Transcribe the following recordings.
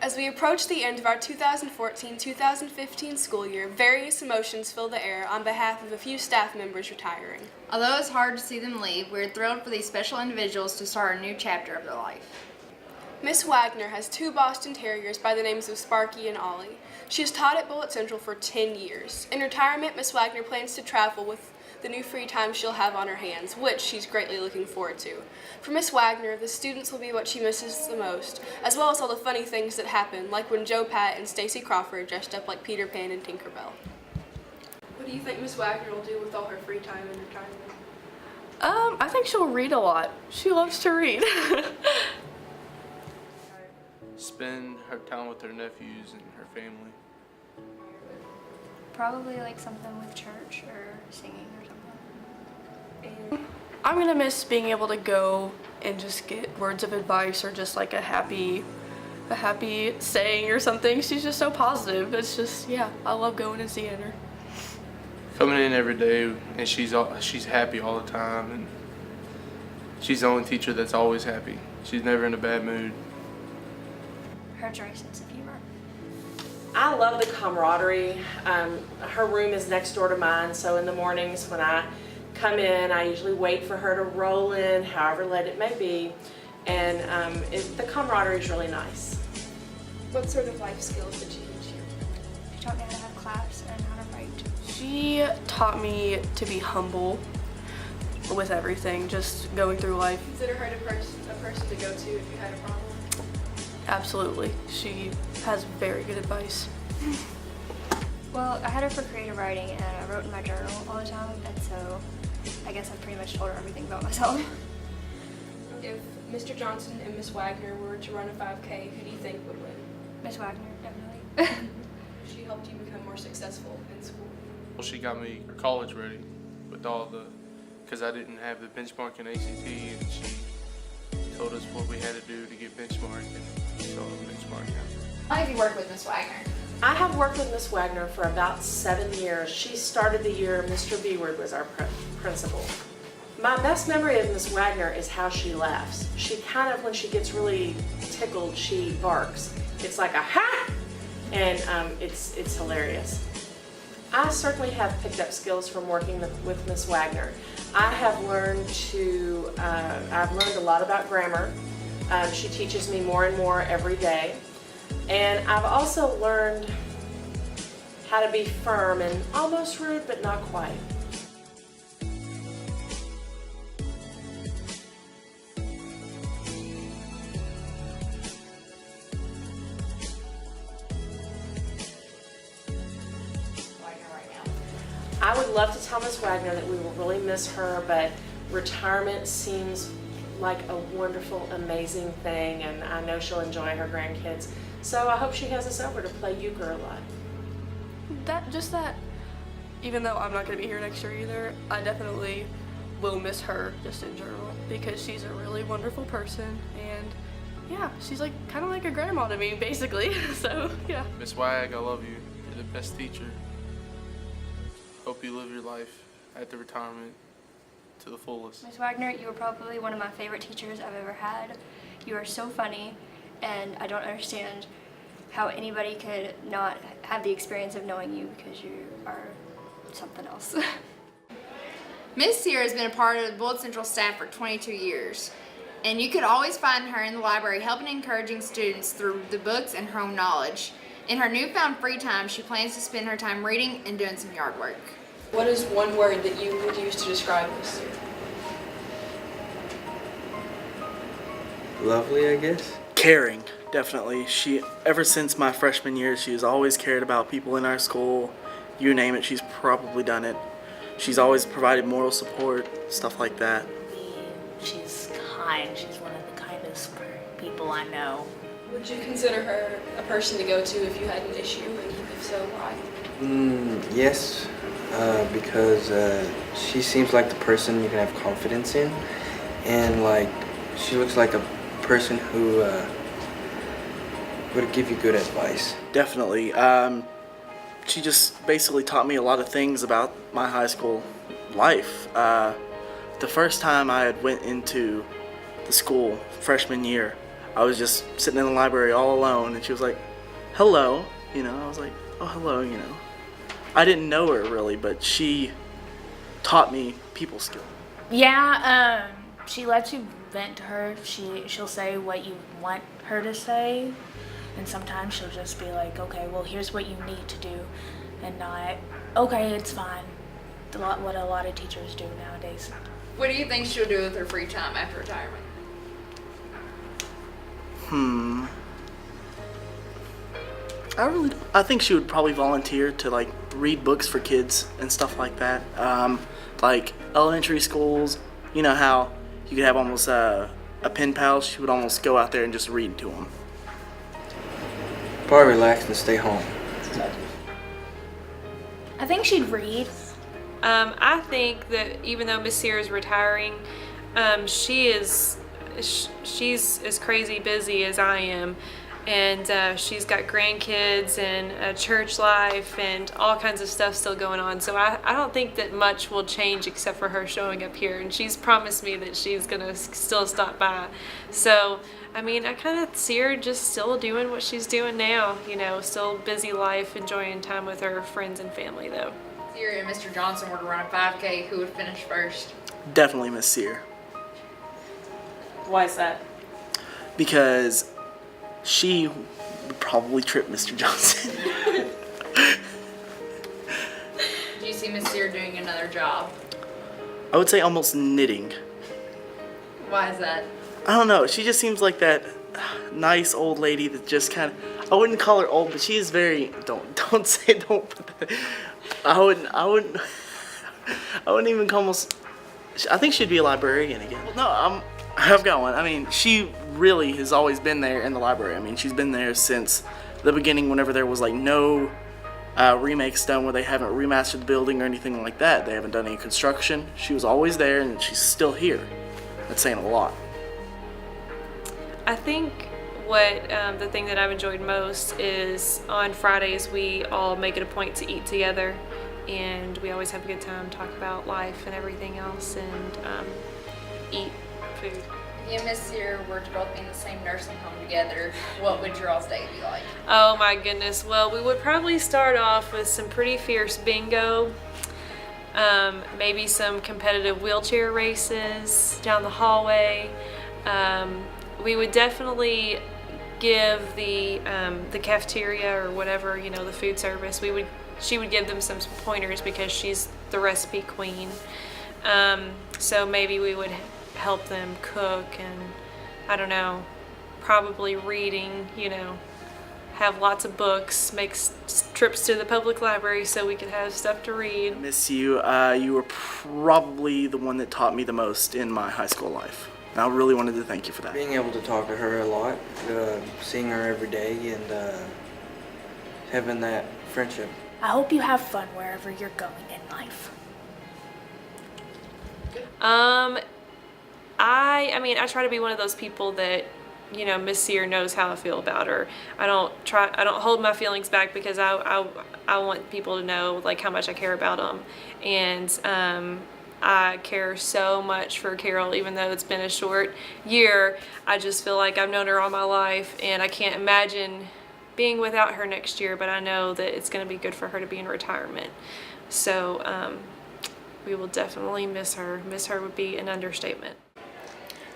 As we approach the end of our 2014-2015 school year, various emotions fill the air on behalf of a few staff members retiring. Although it's hard to see them leave, we're thrilled for these special individuals to start a new chapter of their life. Miss Wagner has two Boston Terriers by the names of Sparky and Ollie. She has taught at Bullitt Central for 10 years. In retirement, Miss Wagner plans to travel with the new free time she'll have on her hands, which she's greatly looking forward to. For Miss Wagner, the students will be what she misses the most, as well as all the funny things that happen, like when Joe Pat and Stacy Crawford dressed up like Peter Pan and Tinkerbell. What do you think Miss Wagner will do with all her free time in retirement? I think she'll read a lot. She loves to read. Spend her time with her nephews and her family. Probably like something with church or singing or something. I'm gonna miss being able to go and just get words of advice or just like a happy saying or something. She's just so positive. It's just, yeah, I love going and seeing her. Coming in every day and she's happy all the time, and she's the only teacher that's always happy. She's never in a bad mood. Her dry sense of humor. I love the camaraderie. Her room is next door to mine, so in the mornings when I come in, I usually wait for her to roll in, however late it may be, and the camaraderie is really nice. What sort of life skills did she teach you? She taught me how to have class and how to write. She taught me to be humble with everything, just going through life. Consider her a person to go to if you had a problem? Absolutely. She has very good advice. Well, I had her for creative writing and I wrote in my journal all the time, and so I guess I pretty much told her everything about myself. If Mr. Johnson and Miss Wagner were to run a 5K, who do you think would win? Miss Wagner, definitely. She helped you become more successful in school. Well, she got me college ready with because I didn't have the benchmarking ACT, and she told us what we had to do to get benchmarked, and so I'm benchmarked now. How long have you worked with Miss Wagner? I have worked with Miss Wagner for about 7 years. She started the year Mr. Beward was our principal. My best memory of Miss Wagner is how she laughs. She kind of, when she gets really tickled, she barks. It's like a ha! And it's hilarious. I certainly have picked up skills from working with Miss Wagner. I've learned a lot about grammar. She teaches me more and more every day. And I've also learned how to be firm and almost rude, but not quite. I would love to tell Miss Wagner that we will really miss her, but retirement seems like a wonderful, amazing thing, and I know she'll enjoy her grandkids. So I hope she has us over to play euchre a lot. Even though I'm not going to be here next year either, I definitely will miss her just in general, because she's a really wonderful person, and yeah, she's like kind of like a grandma to me, basically. So yeah. Miss Wag, I love you. You're the best teacher. Hope you live your life at the retirement to the fullest. Miss Wagner, you were probably one of my favorite teachers I've ever had. You are so funny, and I don't understand how anybody could not have the experience of knowing you, because you are something else. Miss Seer has been a part of the Bullitt Central staff for 22 years, and you could always find her in the library helping and encouraging students through the books and her own knowledge. In her newfound free time, she plans to spend her time reading and doing some yard work. What is one word that you would use to describe Miss Seer? Lovely, I guess. Caring, definitely. Ever since my freshman year, she has always cared about people in our school. You name it, she's probably done it. She's always provided moral support, stuff like that. She's kind. She's one of the kindest people I know. Would you consider her a person to go to if you had an issue, and if so, why? Yes, because she seems like the person you can have confidence in, and like she looks like a person who would give you good advice. Definitely. She just basically taught me a lot of things about my high school life. The first time I had went into the school freshman year, I was just sitting in the library all alone, and she was like, hello, you know. I was like, oh, hello, you know. I didn't know her really, but she taught me people skill. Yeah, she lets you vent to her. She'll say what you want her to say, and sometimes she'll just be like, okay, well, here's what you need to do, and not, okay, it's fine. What a lot of teachers do nowadays. What do you think she'll do with her free time after retirement? I think she would probably volunteer to like read books for kids and stuff like that. Like elementary schools, you know how you could have almost a pen pal. She would almost go out there and just read to them. Probably relax and stay home. I think she'd read. I think that even though Miss Seer is retiring, she's as crazy busy as I am, and she's got grandkids and a church life and all kinds of stuff still going on. So I don't think that much will change except for her showing up here, and she's promised me that she's gonna still stop by. So I mean, I kind of see her just still doing what she's doing now, you know, still busy life, enjoying time with her friends and family though. Seer and Mr. Johnson were to run a 5K, who would finish first? Definitely Miss Seer. Why is that? Because she would probably trip Mr. Johnson. Do you see Miss Seer doing another job? I would say almost knitting. Why is that? I don't know. She just seems like that nice old lady that just kind of. I wouldn't call her old, but she is very. Don't put that. I wouldn't even call almost. I think she'd be a librarian again. No, I've got one. I mean, she really has always been there in the library. I mean, she's been there since the beginning. Whenever there was like no remakes done, where they haven't remastered the building or anything like that. They haven't done any construction. She was always there, and she's still here. That's saying a lot. I think what the thing that I've enjoyed most is on Fridays we all make it a point to eat together, and we always have a good time, talk about life and everything else, and eat food. If you and Miss Seer were to both be in the same nursing home together, what would your all's day be like? Oh my goodness. Well, we would probably start off with some pretty fierce bingo, maybe some competitive wheelchair races down the hallway. We would definitely give the cafeteria or whatever, you know, the food service. She would give them some pointers because she's the recipe queen. So maybe we would help them cook, and I don't know, probably reading, you know, have lots of books, make trips to the public library so we could have stuff to read. Miss you. You were probably the one that taught me the most in my high school life. And I really wanted to thank you for that. Being able to talk to her a lot, seeing her every day, and having that friendship. I hope you have fun wherever you're going in life. I mean, I try to be one of those people that, you know, Miss Seer knows how I feel about her. I don't hold my feelings back because I want people to know like how much I care about them, and I care so much for Carol, even though it's been a short year. I just feel like I've known her all my life, and I can't imagine being without her next year, but I know that it's going to be good for her to be in retirement. So we will definitely miss her. Miss her would be an understatement.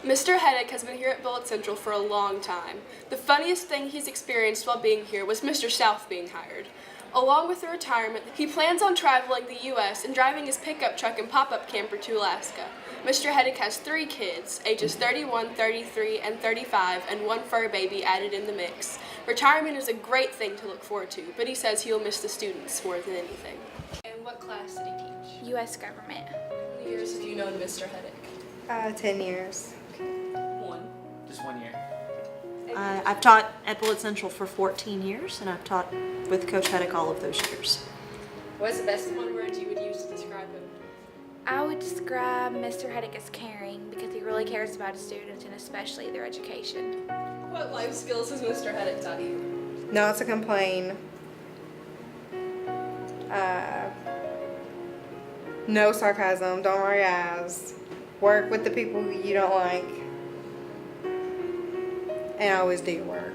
Mr. Haddock has been here at Bullitt Central for a long time. The funniest thing he's experienced while being here was Mr. South being hired. Along with the retirement, he plans on traveling the U.S. and driving his pickup truck and pop-up camper to Alaska. Mr. Haddock has 3 kids, ages 31, 33, and 35, and 1 fur baby added in the mix. Retirement is a great thing to look forward to, but he says he'll miss the students more than anything. And what class did he teach? U.S. government. How many years have you known Mr. Haddock? 10 years. Just 1 year. I've taught at Bullitt Central for 14 years, and I've taught with Coach Haddock all of those years. What's the best One word you would use to describe him? I would describe Mr. Haddock as caring because he really cares about his students and especially their education. What life skills has Mr. Haddock taught you? Not to complain. No sarcasm, don't roll your eyes. Work with the people who you don't like. and I always do work.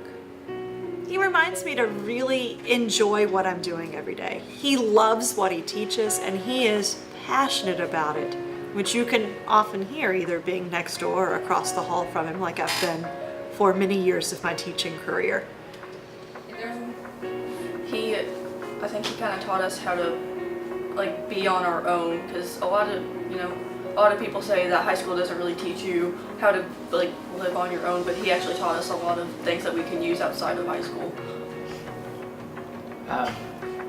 He reminds me to really enjoy what I'm doing every day. He loves what he teaches and he is passionate about it, which you can often hear either being next door or across the hall from him like I've been for many years of my teaching career. I think he kind of taught us how to like be on our own, because a lot of people say that high school doesn't really teach you how to like live on your own, but he actually taught us a lot of things that we can use outside of high school.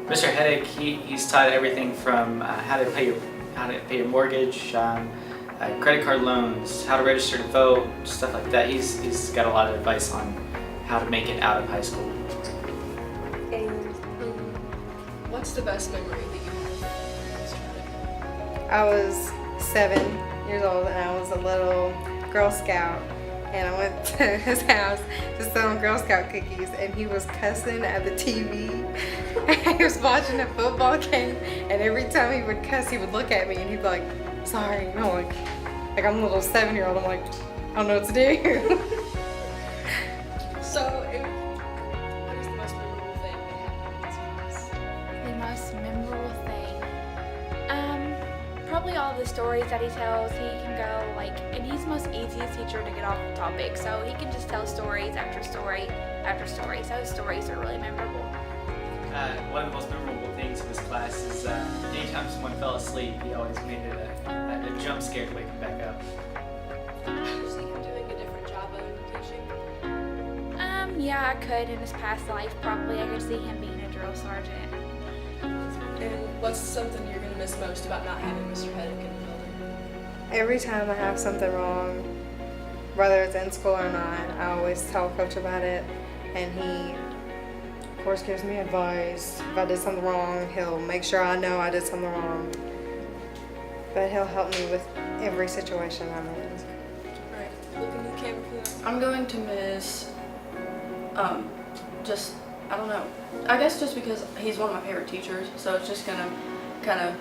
Mr. Haddock, he's taught everything from how to pay your mortgage, credit card loans, how to register to vote, stuff like that. He's got a lot of advice on how to make it out of high school. What's the best memory that you have, Mr. Haddock? I was 7 years old and I was a little Girl Scout, and I went to his house to sell him Girl Scout cookies, and he was cussing at the TV. He was watching a football game, and every time he would cuss, he would look at me and he'd be like, sorry. And I'm like I'm a little 7-year-old, I'm like, I don't know what to do. So, what is the most memorable thing that happened in this class? The most memorable thing. Probably all the stories that he tells. He can go and he's the most easiest teacher to get off the topic. So he can just tell stories after story after story. So his stories are really memorable. One of the most memorable things of his class is anytime someone fell asleep, he always made it a jump scare to wake him back up. Do you see him doing a different job of teaching? Yeah, I could in his past life. Probably I could see him being a drill sergeant. And what's something you're going to miss most about not having Mr. Haddock in the building? Every time I have something wrong, whether it's in school or not, I always tell Coach about it, and he, of course, gives me advice. If I did something wrong, he'll make sure I know I did something wrong, but he'll help me with every situation I'm in. Alright, look into the camera for that. I'm going to miss, I don't know. I guess just because he's one of my favorite teachers, so it's just gonna kind of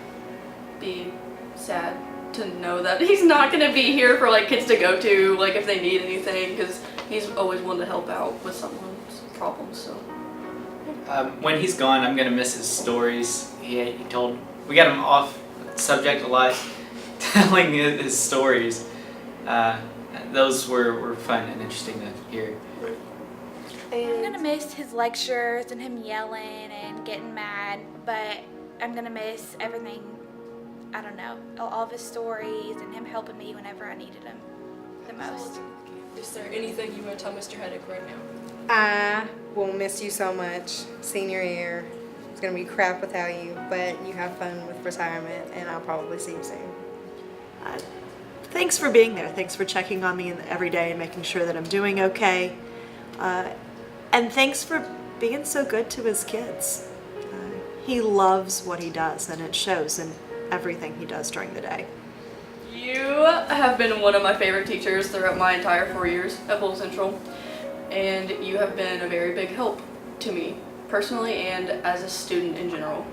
be sad to know that he's not gonna be here for kids to go to, if they need anything, because he's always one to help out with someone's problems. So. When he's gone, I'm gonna miss his stories. We got him off subject a lot, telling his stories. Those were fun and interesting to hear. I'm gonna miss his lectures and him yelling and getting mad, but I'm gonna miss everything. I don't know, all of his stories and him helping me whenever I needed him the most. Is there anything you want to tell Mr. Haddock right now? I will miss you so much. Senior year, it's gonna be crap without you, but you have fun with retirement, and I'll probably see you soon. Thanks for being there. Thanks for checking on me every day and making sure that I'm doing okay. And thanks for being so good to his kids. He loves what he does, and it shows in everything he does during the day. You have been one of my favorite teachers throughout my entire 4 years at Bull Central, and you have been a very big help to me personally and as a student in general.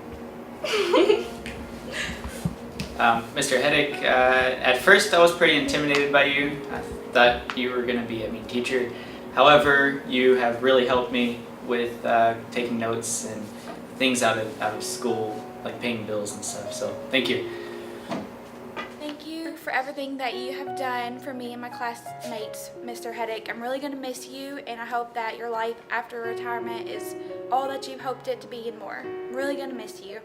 Mr. Haddock, at first I was pretty intimidated by you. I thought you were going to be a mean teacher. However, you have really helped me with taking notes and things out of school, like paying bills and stuff. So thank you. Thank you for everything that you have done for me and my classmates, Mr. Haddock. I'm really going to miss you, and I hope that your life after retirement is all that you've hoped it to be and more. I'm really going to miss you.